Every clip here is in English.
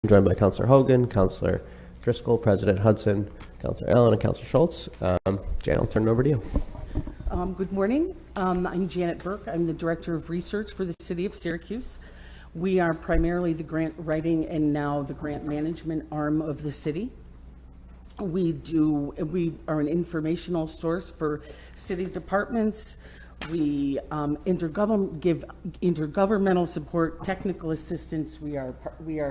I'm joined by Councilor Hogan, Councilor Driscoll, President Hudson, Councilor Allen, and Councilor Schultz. Jan, I'll turn it over to you. Good morning. I'm Janet Burke. I'm the Director of Research for the City of Syracuse. We are primarily the grant writing and now the grant management arm of the city. We are an informational source for city departments. We give intergovernmental support, technical assistance. We are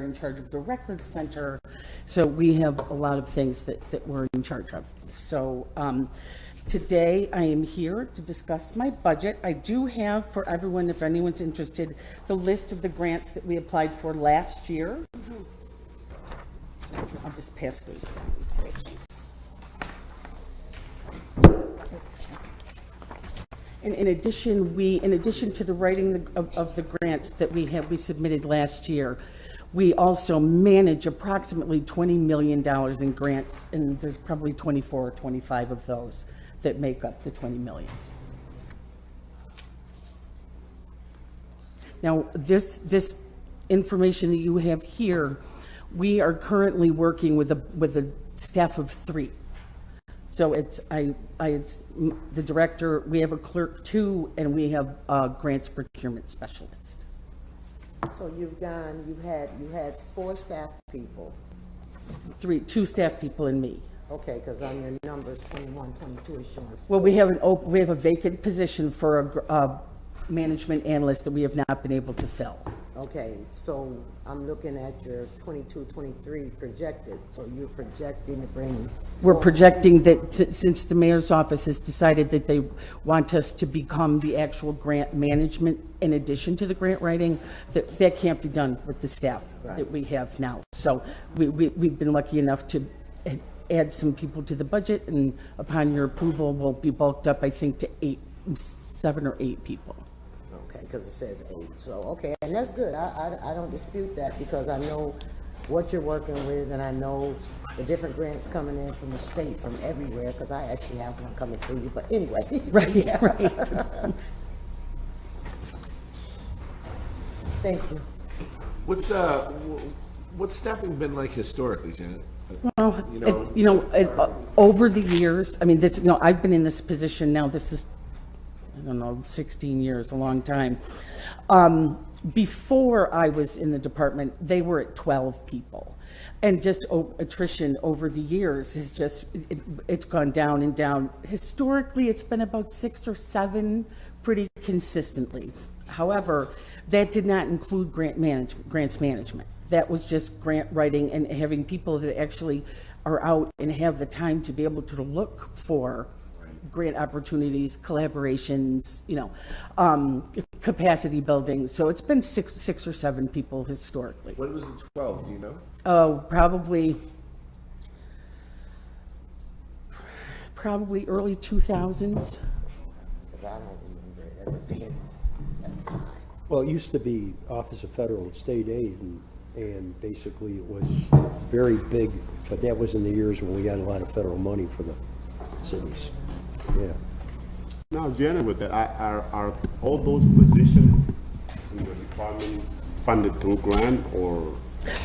in charge of the records center. So we have a lot of things that we're in charge of. So today I am here to discuss my budget. I do have for everyone, if anyone's interested, the list of the grants that we applied for last year. I'll just pass those down. And in addition to the writing of the grants that we submitted last year, we also manage approximately $20 million in grants, and there's probably 24 or 25 of those that make up the 20 million. Now, this information that you have here, we are currently working with a staff of 3. So it's the director, we have a clerk 2, and we have a grants procurement specialist. So you had 4 staff people. 2 staff people and me. Okay, because on your numbers, 21, 22 is showing 4. Well, we have a vacant position for a management analyst that we have not been able to fill. Okay, so I'm looking at your 22, 23 projected. So you're projecting to bring. We're projecting that since the mayor's office has decided that they want us to become the actual grant management in addition to the grant writing, that can't be done with the staff that we have now. So we've been lucky enough to add some people to the budget, and upon your approval, we'll be bulked up, I think, to 7 or 8 people. Okay, because it says 8. So, okay, and that's good. I don't dispute that because I know what you're working with, and I know the different grants coming in from the state, from everywhere, because I actually have one coming through you. But anyway. Right, right. Thank you. What's staffing been like historically, Janet? Well, over the years, I mean, I've been in this position now, this is, I don't know, 16 years, a long time. Before I was in the department, they were at 12 people. And just attrition over the years is just, it's gone down and down. Historically, it's been about 6 or 7 pretty consistently. However, that did not include grants management. That was just grant writing and having people that actually are out and have the time to be able to look for grant opportunities, collaborations, capacity building. So it's been 6 or 7 people historically. When was it 12? Do you know? Oh, probably early 2000s. Because I don't remember it ever being that high. Well, it used to be Office of Federal and State Aid, and basically it was very big, but that was in the years when we got a lot of federal money for the cities. Yeah. Now, Janet, with that, are all those positions in the department funded through grant or?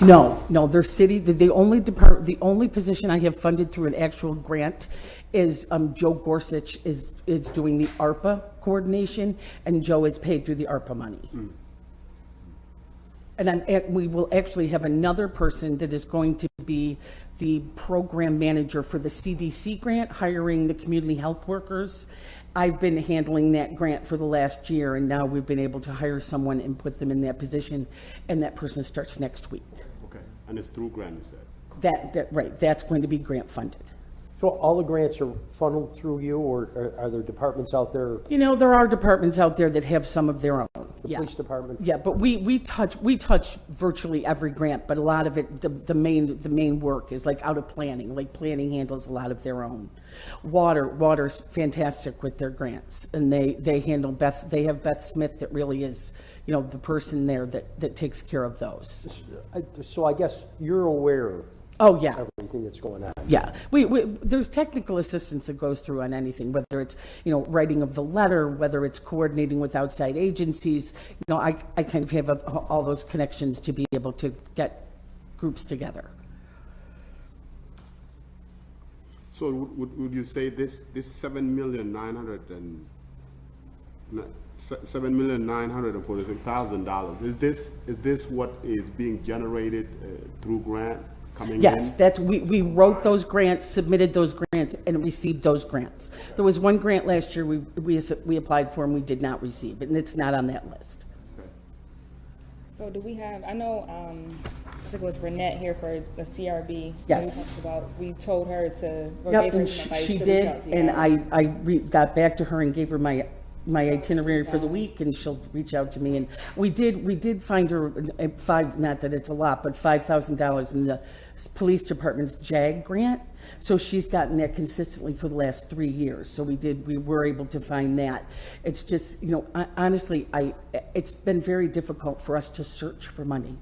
No, they're city. The only position I have funded through an actual grant is Joe Gorsuch is doing the ARPA coordination, and Joe is paid through the ARPA money. Mm. And we will actually have another person that is going to be the program manager for the CDC grant, hiring the community health workers. I've been handling that grant for the last year, and now we've been able to hire someone and put them in that position, and that person starts next week. Okay, and it's through grant, you said? Right, that's going to be grant funded. So all the grants are funneled through you, or are there departments out there? There are departments out there that have some of their own. The police department? Yeah, but we touch virtually every grant, but a lot of it, the main work is like out of planning. Like planning handles a lot of their own. Water's fantastic with their grants, and they handle Beth. They have Beth Smith that really is, the person there that takes care of those. So I guess you're aware. Oh, yeah. Everything that's going on. Yeah. There's technical assistance that goes through on anything, whether it's, writing of the letter, whether it's coordinating with outside agencies. I kind of have all those connections to be able to get groups together. So would you say this 7,946,000, is this what is being generated through grant coming in? Yes, we wrote those grants, submitted those grants, and received those grants. There was one grant last year we applied for and we did not receive it, and it's not on that list. So do we have, I know, I think it was Renette here for the CRB. Yes. We told her to, or Yep, gave her and some advice she to did, reach out to you and guys. got back to her and gave her my itinerary for the week, and she'll reach out to me. And we did find her not that it's a lot, but $5,000 in the police department's JAG grant. So she's gotten that consistently for the last 3 years. So we were able to find that. It's just, honestly, it's been very difficult for us to search for money.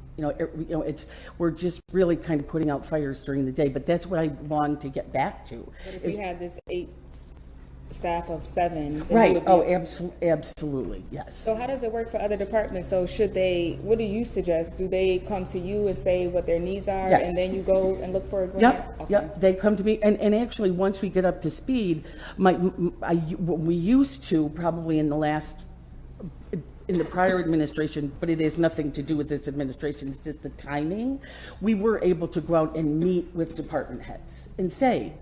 We're just really kind of putting out fires during the day, but that's what I long to get back to. But if you had this 8 staff of 7. then you Right, would be- oh, absolutely, yes. So how does it work for other departments? So what do you suggest? Do they come to you and say what their needs are? Yes. And then you go and look for a grant? Yep, Okay. yep, they come to me, and actually, once we get up to speed, what we used to, probably in the prior administration, but it has nothing to do with this administration, it's just the timing, we were able to go out and meet with department heads and say,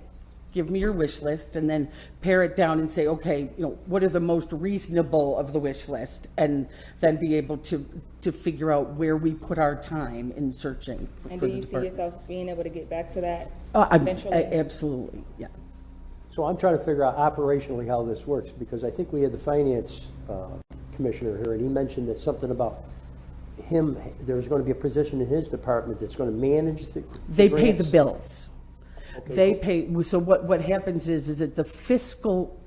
give me your wish list, and then pare it down and say, okay, what are the most reasonable of the wish list, and then be able to figure out where we put our time in searching And for do the you see department. yourself being able to get back to that I'm- eventually? Absolutely, yeah. So I'm trying to figure out operationally how this works, because I think we had the finance commissioner here, and he mentioned that something about there's going to be a position in his department that's going to manage the They pay the grants. bills. Okay, They cool. pay, so what happens is that the fiscal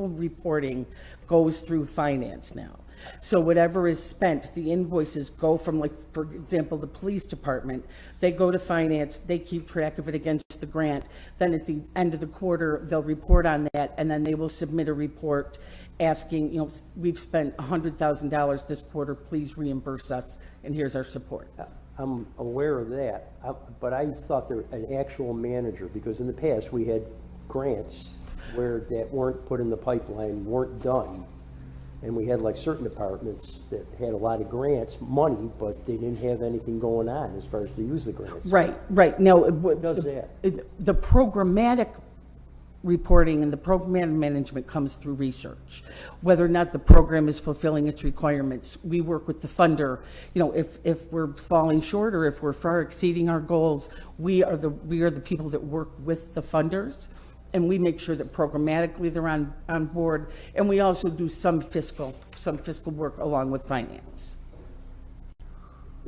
reporting goes through finance now. So whatever is spent, the invoices go from, like, for example, the police department, they go to finance, they keep track of it against the grant. Then at the end of the quarter, they'll report on that, and then they will submit a report asking, we've spent $100,000 this quarter, please reimburse us, and here's our support. I'm aware of that, but I thought there an actual manager, because in the past, we had grants that weren't put in the pipeline, weren't done. And we had like certain departments that had a lot of grants, money, but they didn't have anything going on as far as to use the grants. Right. Now, does that? the programmatic reporting and the programmatic management comes through research. Whether or not the program is fulfilling its requirements, we work with the funder. If we're falling short or if we're far exceeding our goals, we are the people that work with the funders, and we make sure that programmatically they're on board, and we also do some fiscal work along with finance.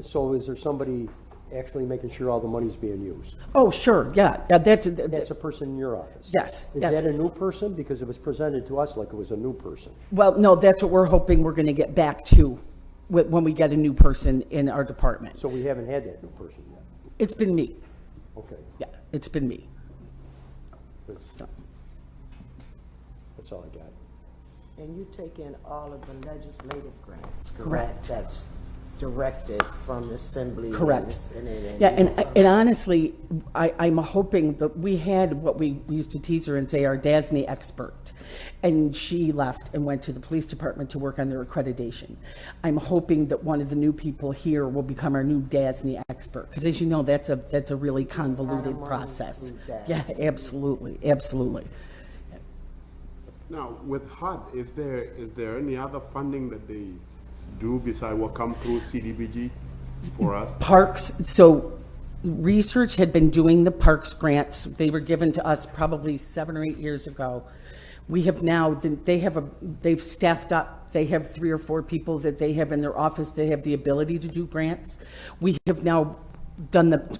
So is there somebody actually making sure all the money's being used? Oh, sure, yeah, that's That's a person in your office? Yes, Is yes. that a new person? Because it was presented to us like it was a new person. Well, no, that's what we're hoping we're going to get back to when we get a new person in our department. So we haven't had that new person yet? It's been me. Okay. Yeah, it's been me. That's all I got. And you take in all of the legislative grants, correct? That's directed from the assembly. and Correct. and Yeah, and honestly, I'm hoping that we had what we used to tease her and say our DASNY expert, and she left and went to the police department to work on their accreditation. I'm hoping that one of the new people here will become our new DASNY expert, because as you know, that's a really convoluted money process. through Yeah, DASNY. absolutely. Now, with HUD, is there any other funding that they do besides what come through CDBG for us? Parks, so research had been doing the parks grants. They were given to us probably 7 or 8 years ago. We have now, they've staffed up. They have 3 or 4 people that they have in their office. They have the ability to do grants. We have now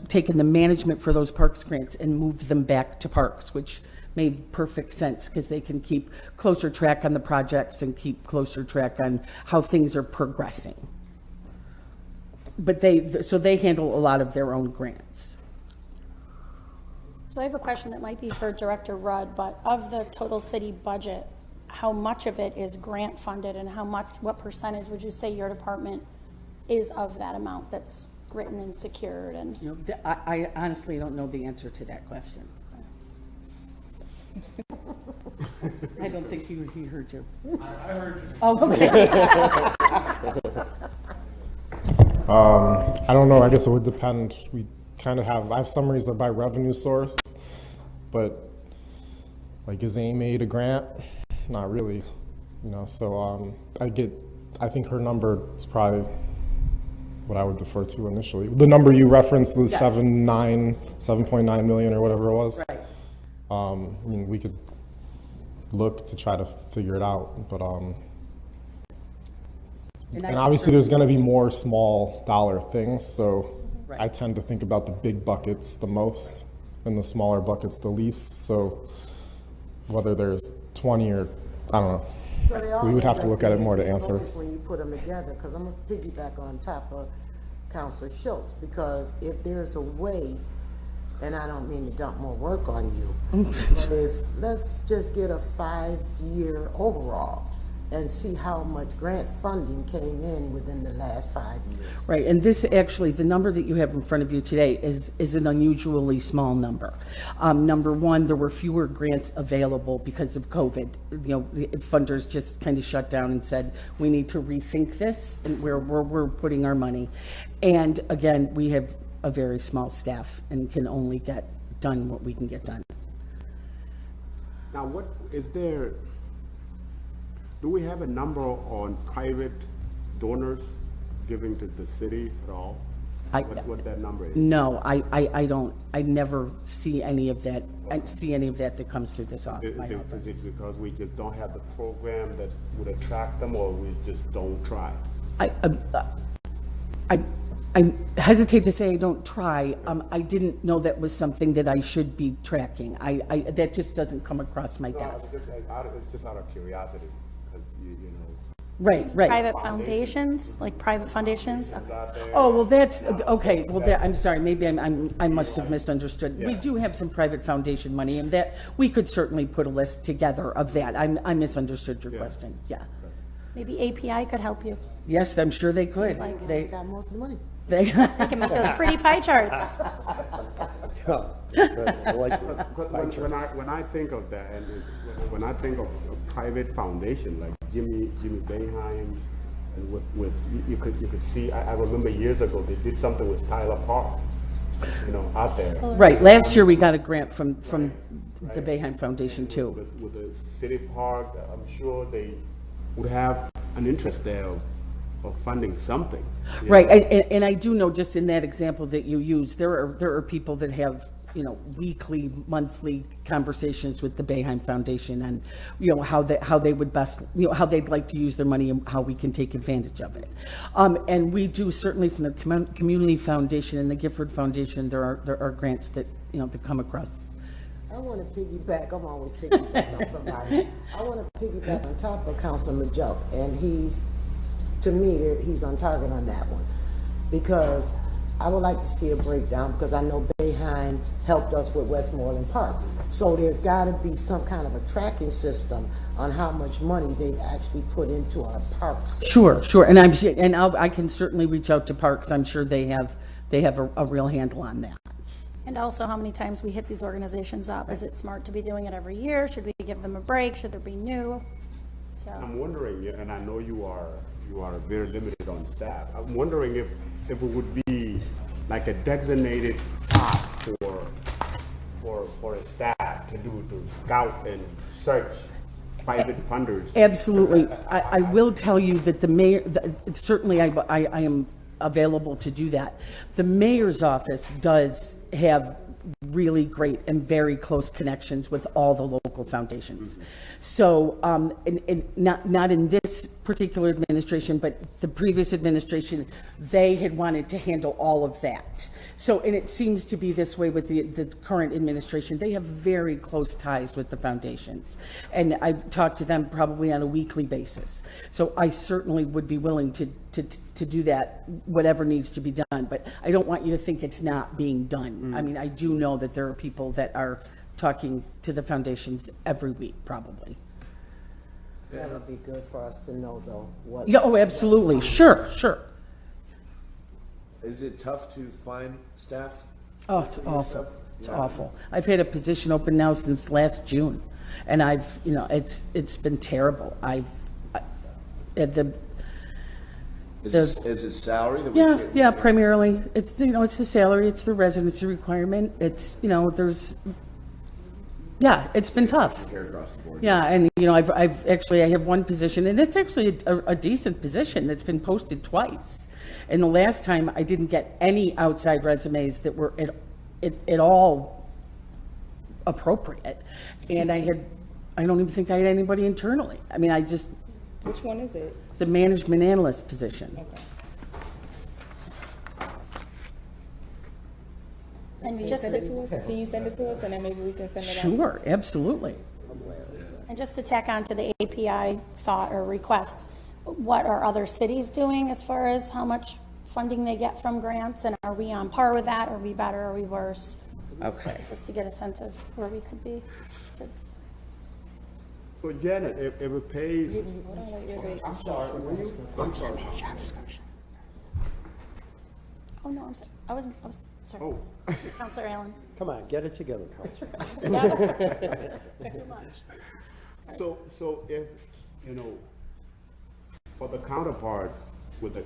taken the management for those parks grants and moved them back to parks, which made perfect sense because they can keep closer track on the projects and keep closer track on how things are progressing. But they handle a lot of their own grants. So I have a question that might be for Director Rudd, but of the total city budget, how much of it is grant funded and what percentage would you say your department is of that amount that's written and secured and? You know, I honestly don't know the answer to that question. I don't think he heard you. I heard you. Oh, okay. I don't know, I guess it would depend. We kind of have, I have summaries by revenue source, but like is AIM aid a grant? Not really, you know, so I think her number is probably what I would defer to initially. The number you referenced was Yeah. 7.9 million or whatever it was. Right. I mean, we could look to try to figure it out, but and obviously there's going to be more small dollar things, so Right. I tend to think about the big buckets the most and the smaller buckets the least. So whether there's 20 or I don't know, So they all we would have end to up look at it being more to big answer. buckets when you put them together, because I'm gonna piggyback on top of Counselor Schultz, because if there's a way, and I don't mean to dump more work on you, but if, let's just get a 5-year overall and see how much grant funding came in within the last 5 years. Right, and this actually, the number that you have in front of you today is an unusually small number. Number one, there were fewer grants available because of COVID. You know, the funders just kind of shut down and said, we need to rethink this and where we're putting our money. And again, we have a very small staff and can only get done what we can get done. Now, what is there, do we have a number on private donors giving to the city at all? What that number is? No, I don't, I never see any of that, that comes through this office. Is it because we just don't have the program that would attract them, or we just don't try? I hesitate to say I don't try. I didn't know that was something that I should be tracking. That just doesn't come across my No, desk. it's just out of curiosity, because you know, Right. Private foundations, like private foundations? it's out there. Oh, well, that's, okay, well, I'm sorry, maybe I must have misunderstood. We do have some private foundation money, and that, we could certainly put a list together of that. I misunderstood your question, yeah. Maybe API could help you. Yes, I'm sure they could. like- They got most of the money. They, They can make those pretty pie charts. I like the Because when I think of that, and when I think of a private foundation like Jimmy Boeheim, and with you could see, I remember years ago they did something with Tyler Park, you know, out there. right, last year we got a grant from the Boeheim Foundation too. With the city park, I'm sure they would have an interest there of funding something. you Right, know. and I do know, just in that example that you used, there are people that have, you know, weekly, monthly conversations with the Boeheim Foundation and, you know, how they would best, you know, how they'd like to use their money and how we can take advantage of it. And we do certainly from the Community Foundation and the Gifford Foundation, there are grants that, you know, that come across. I want to piggyback, I'm always piggybacking on somebody. I want to piggyback on top of Councilman Majuk, and to me, he's on target on that one. Because I would like to see a breakdown, because I know Boeheim helped us with Westmoreland Park. So there's got to be some kind of a tracking system on how much money they've actually put into our parks. Sure, and I can certainly reach out to Parks, I'm sure they have a real handle on that. And also how many times we hit these organizations up. Is it smart to be doing it every year? Should we give them a break? Should there be new? So, I'm wondering, and I know you are very limited on staff. I'm wondering if it would be like a designated pot for a staff to scout and search private funders. Absolutely. I will tell you that the mayor, certainly I am available to do that. The mayor's office does have really great and very close connections with all the local foundations. So, and not in this particular administration, but the previous administration, they had wanted to handle all of that. So, and it seems to be this way with the current administration. They have very close ties with the foundations. And I talk to them probably on a weekly basis. So I certainly would be willing to do that, whatever needs to be done. But I don't want you to think it's not being done. I mean, I do know that there are people that are talking to the foundations every week, probably. That would be good for us to know, though, what. Yeah, oh, absolutely. Sure. Is it tough to find staff? Oh, it's for your awful. stuff? It's Yeah. awful. I've had a position open now since last June, and it's been terrible. At the, Is it salary that we yeah, can't? yeah, primarily, it's the salary, it's the residency requirement, it's, it's been tough. Care across the board. Yeah, and, I have one position, and it's actually a decent position that's been posted twice. And the last time, I didn't get any outside resumes that were at all appropriate. And I don't even think I had anybody internally. I mean, Which one is it? the management analyst position. Okay. And Can you just, send it to us? Can you send it to us, and then maybe we can send it out? Sure, absolutely. and just to tack on to the API thought or request, what are other cities doing as far as how much funding they get from grants? And are we on par with that? Are we better? Are we worse? Okay. Just to get a sense of where we could be. So Janet, if it pays, I'm sorry, send me the job description. Oh, no, I'm sorry. I was, sorry. oh, Counselor Allen. Come on, get it together, Counselor. Too much. so if, for the counterpart with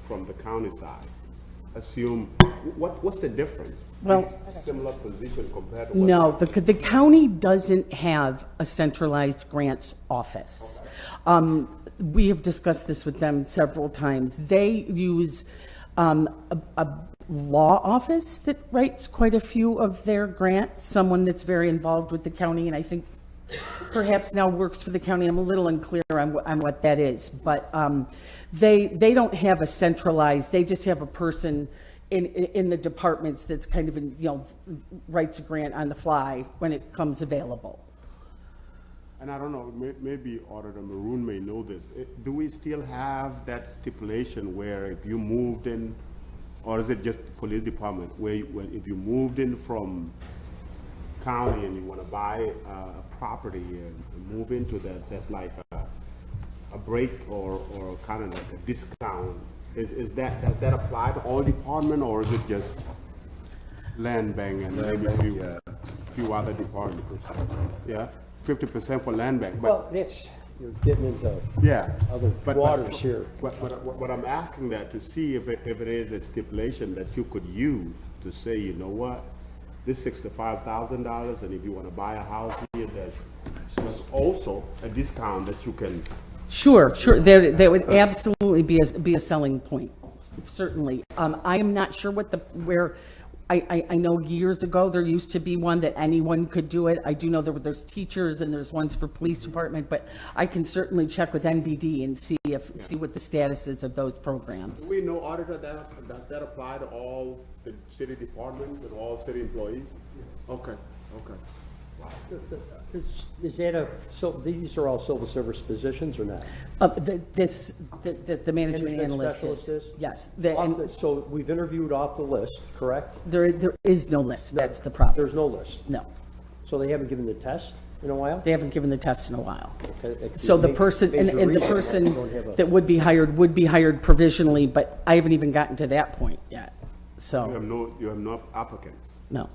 from the county side, assume, what's the difference? Well- Similar position compared to what? No, the county doesn't have a centralized grants office. We have discussed this with them several times. They use a law office that writes quite a few of their grants, someone that's very involved with the county, and I think perhaps now works for the county. I'm a little unclear on what that is, but they don't have a centralized, they just have a person in the departments that's kind of, writes a grant on the fly when it comes available. And I don't know, maybe Auditor Maroon may know this. Do we still have that stipulation where if you moved in, or is it just the police department, where if you moved in from county and you want to buy a property and move into that, there's like a break or kind of like a discount? Does that apply to all department, or is it just land bank and maybe a few other departments? Yeah, 50% for land bank, but Well, you're getting into yeah, other waters here. But what I'm asking that to see if it is a stipulation that you could use to say, you know what, this $65,000, and if you want to buy a house here, there's also a discount that you can. Sure. There would absolutely be a selling point, certainly. I am not sure I know years ago, there used to be one that anyone could do it. I do know there's teachers and there's ones for police department, but I can certainly check with NBD and see what the status is of those programs. Do we know, Auditor, does that apply to all the city departments and all city employees? Okay. Is that so these are all civil service positions or not? The management analyst specialist is? Yes. So we've interviewed off the list, correct? There is no list. That's the problem. There's no list. No, So they haven't given the test in a while? they haven't given the test in a while. Okay, So the major person, and the reason person they don't have a- that would be hired provisionally, but I haven't even gotten to that point yet. You So, have no applicants. no.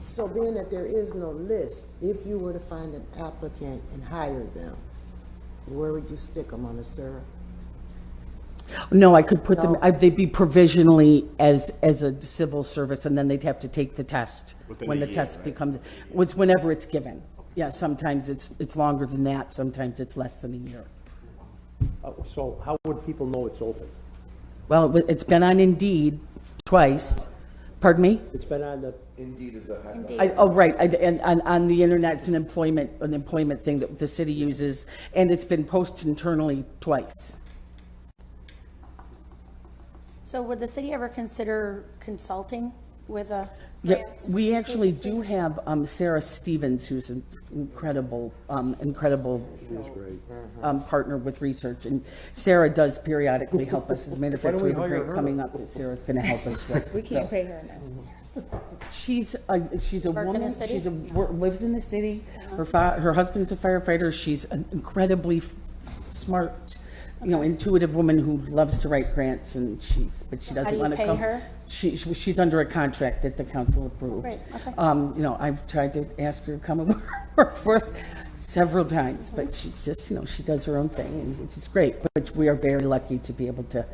So being that there is no list, if you were to find an applicant and hire them, where would you stick them on the SIRA? No, I could put them, No. they'd be provisionally as a civil service, and then they'd have to take the test Within when a the year, test right? becomes, whenever it's given. Yeah, sometimes it's longer than that, sometimes it's less than a year. So how would people know it's open? Well, it's been on Indeed twice. Pardon me? It's been on the, Indeed is a high. Indeed. Right, and on the internet, it's an employment thing that the city uses, and it's been posted internally twice. So would the city ever consider consulting with a Yep, grants we actually agency? do have Sarah Stevens, who's an incredible partner with research, and Sarah does periodically help us. As a matter of fact, Why we don't have we a hire grant her? coming up that Sarah's going to help us with. We can't So, pay her enough. She's a Work in the woman, city? lives in the city, her husband's a firefighter, she's an incredibly smart intuitive woman who loves to write grants, and but she How doesn't do you want to pay come. her? She's under a contract that the council approved. Right, okay. I've tried to ask her to come and work for us several times, but she's just, she does her own thing, and which is great. But we are very lucky to be able to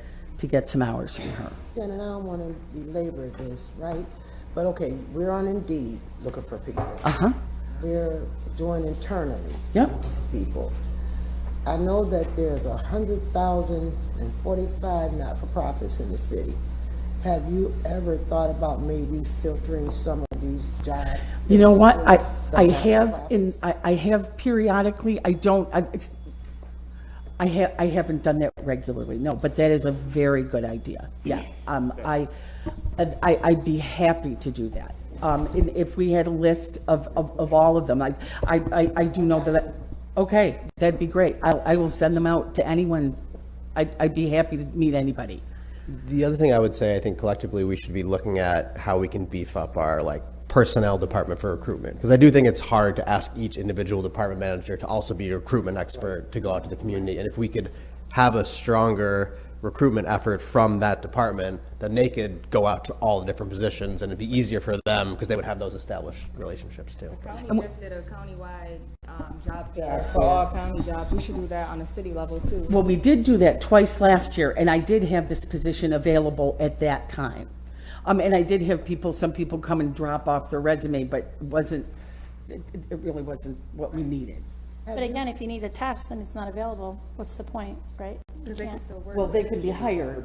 get some hours from her. Jen, and I don't want to belabor this, right? But okay, we're on Indeed looking for people. Uh-huh. We're doing internally. Yep. looking for people. I know that there's 100,045 not-for-profits in the city. Have you ever thought about maybe filtering some of these jobs? You know what? I not-for-profits? have periodically. I haven't done that regularly, no, but that is a very good idea. Yeah. I'd be happy to do that. And if we had a list of all of them, I do know that, okay, that'd be great. I will send them out to anyone. I'd be happy to meet anybody. The other thing I would say, I think collectively we should be looking at how we can beef up our personnel department for recruitment. Because I do think it's hard to ask each individual department manager to also be a recruitment expert to go out to the community. And if we could have a stronger recruitment effort from that department, then they could go out to all the different positions and it'd be easier for them because they would have those established relationships too. County just did a countywide job fair for all county jobs. We should do that on a city level too. Well, we did do that twice last year, and I did have this position available at that time. And I did have some people come and drop off their resume, but it really wasn't what we needed. But again, if you need a test and it's not available, what's the point, right? You can't- Well, they could be hired.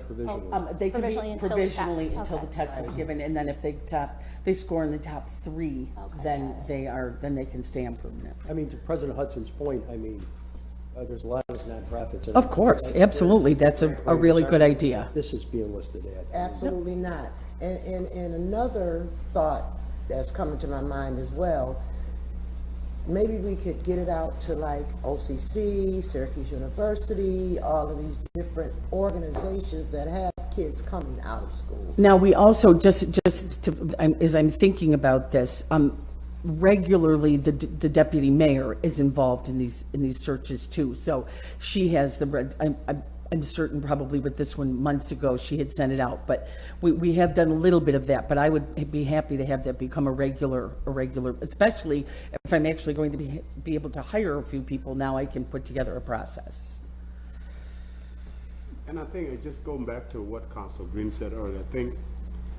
They could be Provisionally until the provisionally test. until the Okay. test is given, and then if they score in the top 3, then they can stay on permanent. I mean, to President Hudson's point, there's a lot of nonprofits. Of course, absolutely. That's a really good idea. This is being listed at. Absolutely not. And another thought that's coming to my mind as well, maybe we could get it out to OCC, Syracuse University, all of these different organizations that have kids coming out of school. Now, we also, as I'm thinking about this, regularly the deputy mayor is involved in these searches too. So she has I'm certain probably with this one months ago, she had sent it out, but we have done a little bit of that, but I would be happy to have that become a regular, especially if I'm actually going to be able to hire a few people. Now I can put together a process. And I think it's just going back to what Council Green said earlier, I think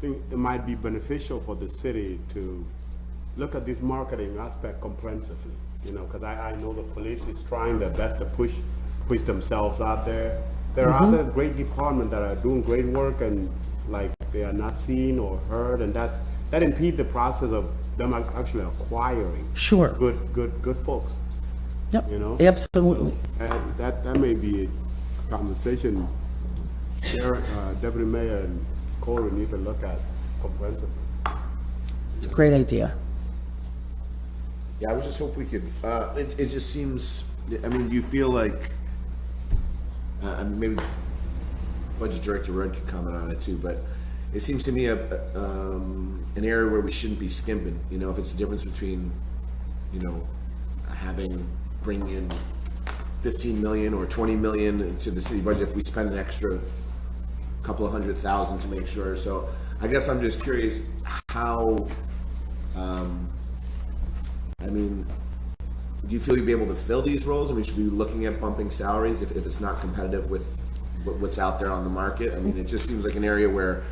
it might be beneficial for the city to look at this marketing aspect comprehensively, because I know the police is trying their best to push themselves out there. There are other great departments that are doing great work and they are not seen or heard, and that impedes the process of them actually acquiring Sure. good folks. Yep. So, Absolutely. and that may be a conversation Deputy Mayor and Corey need to look at comprehensively. It's a great idea. Yeah, I would just hope we could, it just seems, do you feel like, maybe Budget Director Rudd could comment on it too, but it seems to me an area where we shouldn't be skimping, if it's the difference between, bringing in 15 million or 20 million to the city budget if we spend an extra couple of $100,000 to make sure. So I guess I'm just curious how, do you feel you'll be able to fill these roles? Should we be looking at bumping salaries if it's not competitive with what's out there on the market? It just seems like an area where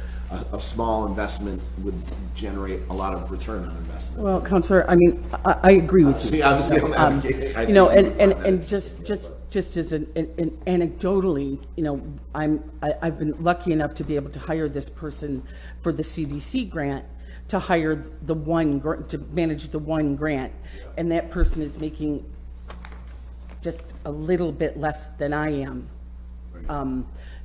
a small investment would generate a lot of return on investment. Well, Counselor, I agree with you. Obviously, I'm advocating. And just as an anecdotally, I've been lucky enough to be able to hire this person for the CDC grant, to hire to manage the one grant, and that person is making just a little bit less than I am,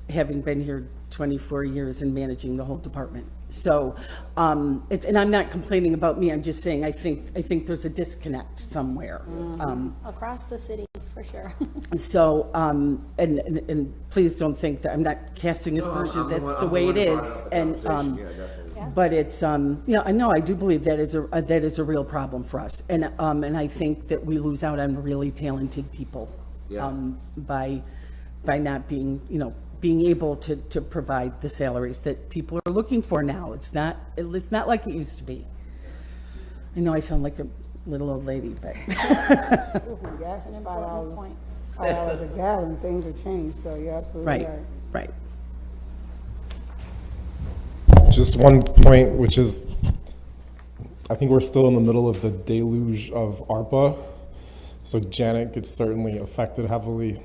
having been here 24 years and managing the whole department. So and I'm not complaining about me. I'm just saying I think there's a disconnect somewhere. Across the city, for sure. So and please don't think that I'm not casting aspersions. That's the way it is. And but it's I know I do believe that is a real problem for us. And I think that we lose out on really talented people by by not being, being able to provide the salaries that people are looking for now. It's not like it used to be. I know I sound like a little old lady, but That's an important point. $5 a gallon, things have changed, so you're absolutely right, right. right. Just one point, which is, I think we're still in the middle of the deluge of ARPA. So Janet gets certainly affected heavily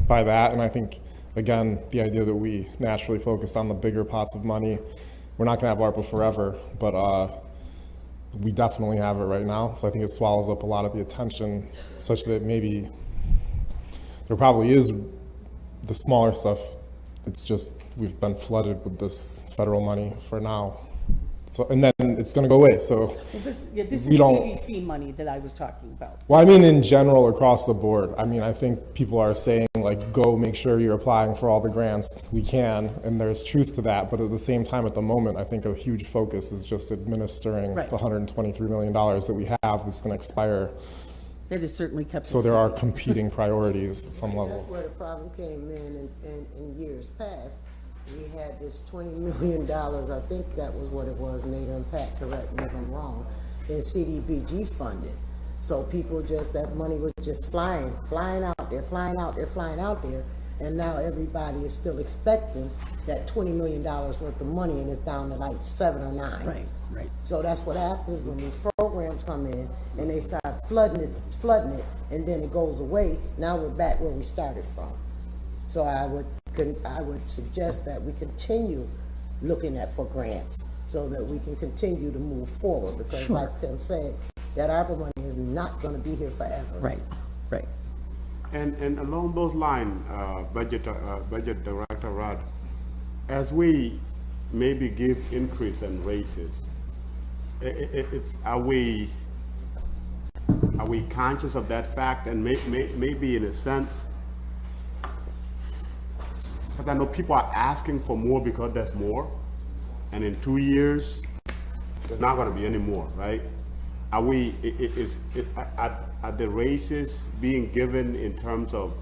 by that. And I think, again, the idea that we naturally focus on the bigger pots of money, we're not gonna have ARPA forever, but we definitely have it right now. So I think it swallows up a lot of the attention such that maybe there probably is the smaller stuff. It's just, we've been flooded with this federal money for now. So, and then it's gonna go away, so. Well, this we is don't- CDC money that I was talking about. Well, I mean, in general, across the board. I mean, I think people are saying, like, go make sure you're applying for all the grants we can, and there's truth to that. But at the same time, at the moment, I think a huge focus is just administering Right. the $123 million that we have that's gonna expire. That has certainly kept us So there are busy. competing priorities at some That's level. where the problem came in years past. We had this $20 million, I think that was what it was, Nate and Pat, correct me if I'm wrong, in CDBG funding. So people just, that money was just flying out there, and now everybody is still expecting that $20 million worth of money, and it's down to like 7 or 9. Right, right. So that's what happens when these programs come in and they start flooding it, and then it goes away. Now we're back where we started from. So I would suggest that we continue looking for grants so that we can continue to move forward. Because Sure. like Tim said, that ARPA money is not gonna be here forever. Right, right. And along those lines, Budget Director Rod, as we maybe give increase and raises, are we conscious of that fact? And maybe in a sense, because I know people are asking for more because there's more, and in 2 years, there's not gonna be any more, right? Are are the raises being given in terms of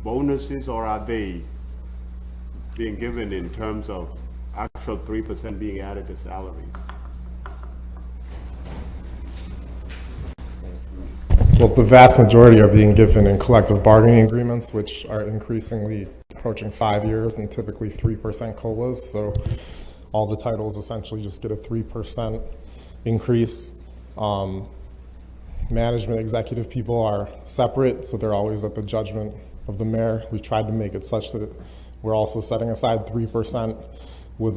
bonuses, or are they being given in terms of actual 3% being added to salaries? Well, the vast majority are being given in collective bargaining agreements, which are increasingly approaching 5 years and typically 3% COLAs. So all the titles essentially just get a 3% increase. Management executive people are separate, so they're always at the judgment of the mayor. We've tried to make it such that we're also setting aside 3% with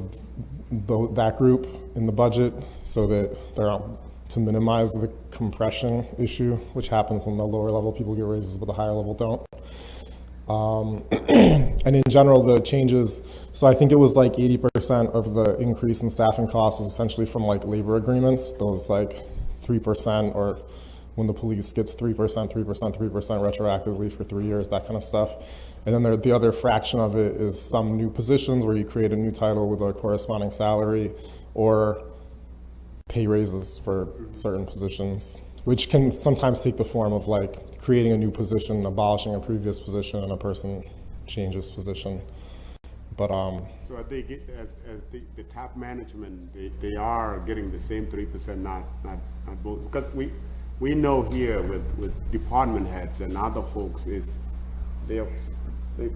that group in the budget so that they're to minimize the compression issue, which happens when the lower level people get raises but the higher level don't. And in general, the changes, so I think it was like 80% of the increase in staffing costs was essentially from like labor agreements, those like 3%, or when the police gets 3%, 3% retroactively for 3 years, that kind of stuff. And then the other fraction of it is some new positions where you create a new title with a corresponding salary, or pay raises for certain positions, which can sometimes take the form of like creating a new position, abolishing a previous position, and a person changes position. But So I think as the top management, they are getting the same 3%, not both, because we know here with department heads and other folks is they're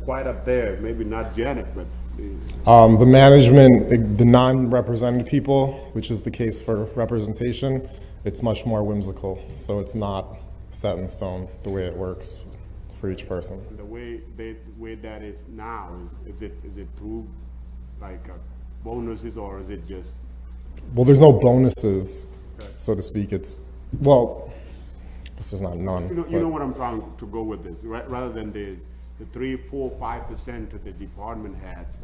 quite up there, maybe not Janet, but the management, the non-represented people, which is the case for representation, it's much more whimsical. So it's not set in stone the way it works for each person. the way that is now, is it through like bonuses, or is it just? Well, there's no bonuses, so to speak. It's, well, this is not none. You know what I'm trying to go with this, right? Rather than the 3, 4, 5% to the department heads,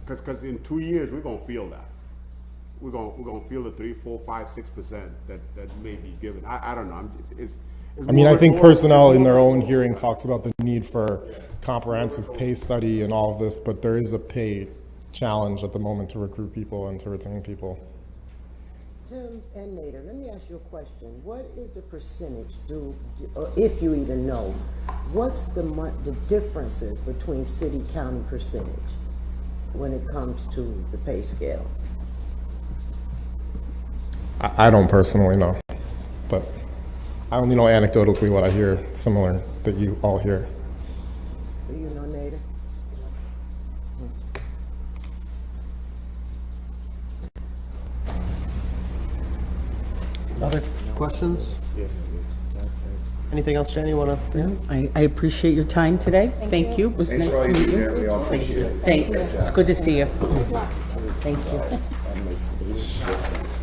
because in 2 years we're gonna feel that. We're gonna feel the 3, 4, 5, 6% that may be given. I don't know. I mean, I think personnel in their own hearing talks about the need for comprehensive pay study and all of this, but there is a pay challenge at the moment to recruit people and to retain people. Tim and Nader, let me ask you a question. What is the percentage, or if you even know, what's the differences between city, county percentage when it comes to the pay scale? I don't personally know, but I only know anecdotally what I hear similar that you all hear. Do you know, Nader? Other questions? Anything else, Jenny, you wanna? I appreciate your time today. Thank you. It was Thanks nice for all to you meet do you. here, we all appreciate it. Thanks. It's good to see you. Thank you. That makes a huge difference.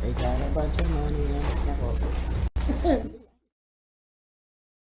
They got a bunch of money and